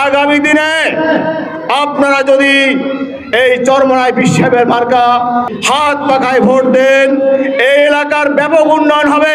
আগামী দিনে আপনারা যদি এই চরমনাই বিশ্বের মার্কা হাত পাখায় ভোট দেন, এই এলাকার ব্যাপক উন্নয়ন হবে।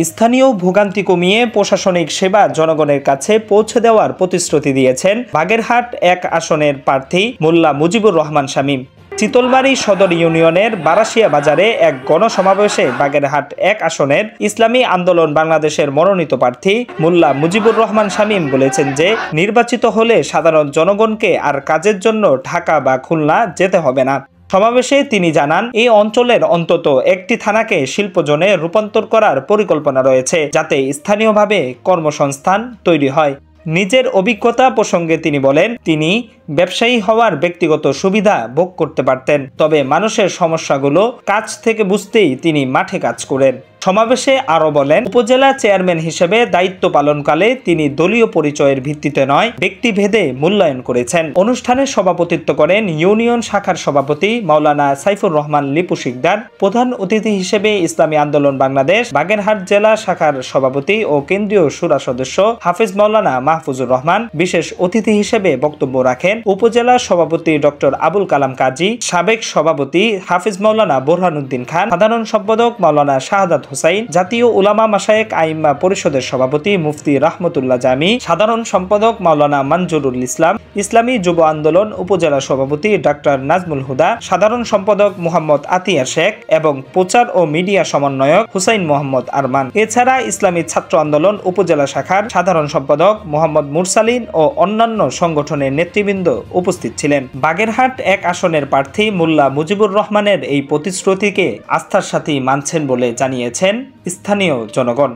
স্থানীয় ভোগান্তি কমিয়ে প্রশাসনিক সেবা জনগণের কাছে পৌঁছে দেওয়ার প্রতিশ্রুতি দিয়েছেন বাগেরহাট 1 আসনের প্রার্থী মোল্লা মুজিবুর রহমান শামীম। চিতলমারী সদর ইউনিয়নের বারাসিয়া বাজারে এক গণসমাবেশে বাগেরহাট 1 আসনের ইসলামী আন্দোলন বাংলাদেশের মনোনীত প্রার্থী মোল্লা মুজিবুর রহমান শামীম বলেছেন যে নির্বাচিত হলে সাধারণ জনগণকে আর কাজের জন্য ঢাকা বা খুলনা যেতে হবে না। সমাবেশে তিনি জানান, এই অঞ্চলের অন্তত একটি থানাকে শিল্পজোনে রূপান্তর করার পরিকল্পনা রয়েছে, যাতে স্থানীয়ভাবে কর্মসংস্থান তৈরি হয়। নিজের অভিজ্ঞতা প্রসঙ্গে তিনি বলেন, তিনি ব্যবসায়ী হওয়ার ব্যক্তিগত সুবিধা ভোগ করতে পারতেন, তবে মানুষের সমস্যাগুলো কাছ থেকে বুঝতেই তিনি মাঠে কাজ করেন। সমাবেশে আরো বলেন, উপজেলা চেয়ারম্যান হিসেবে দায়িত্ব পালনকালে তিনি দলীয় পরিচয়ের ভিত্তিতে নয়, ব্যক্তিভেদে মূল্যায়ন করেছেন। অনুষ্ঠানে সভাপতিত্ব করেন ইউনিয়ন শাখার সভাপতি মাওলানা সাইফুর রহমান লিপু শিকদার। প্রধান অতিথি হিসেবে ইসলামী আন্দোলন বাংলাদেশ বাগেরহাট জেলা শাখার সভাপতি ও কেন্দ্রীয় শুরা সদস্য হাফিজ মাওলানা মাহফুজুর রহমান বিশেষ অতিথি হিসেবে বক্তব্য রাখেন উপজেলা সভাপতি ডক্টর আবুল কালাম কাজী, সাবেক সভাপতি হাফিজ মাওলানা বোরহানুদ্দিন খান, সাধারণ সম্পাদক মাওলানা শাহাদাত হুসাইন, জাতীয় উলামা মাশায়েখ আইম্মা পরিষদের সভাপতি মুফতি রাহমাতুল্লাহ জামি, সাধারণ সম্পাদক মাওলানা মঞ্জুরুল ইসলাম, ইসলামী যুব আন্দোলন উপজেলা সভাপতি ডাক্তার নাজমুল হুদা, সাধারণ সম্পাদক মোহাম্মদ আতিয়া শেখ এবং প্রচার ও মিডিয়া সমন্বয়ক হুসাইন মোহাম্মদ আরমান। এছাড়া ইসলামী ছাত্র আন্দোলন উপজেলা শাখার সাধারণ সম্পাদক মোহাম্মদ মুরসালিন ও অন্যান্য সংগঠনের নেতৃবৃন্দ উপস্থিত ছিলেন। বাগেরহাট 1 আসনের প্রার্থী মোল্লা মুজিবুর রহমানের এই প্রতিশ্রুতিকে আস্থার সাথেই মানছেন বলে জানিয়েছেন স্থানীয় জনগণ।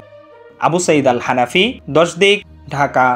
আবু সাইদ আল হানাফি, 10 দিক, ঢাকা।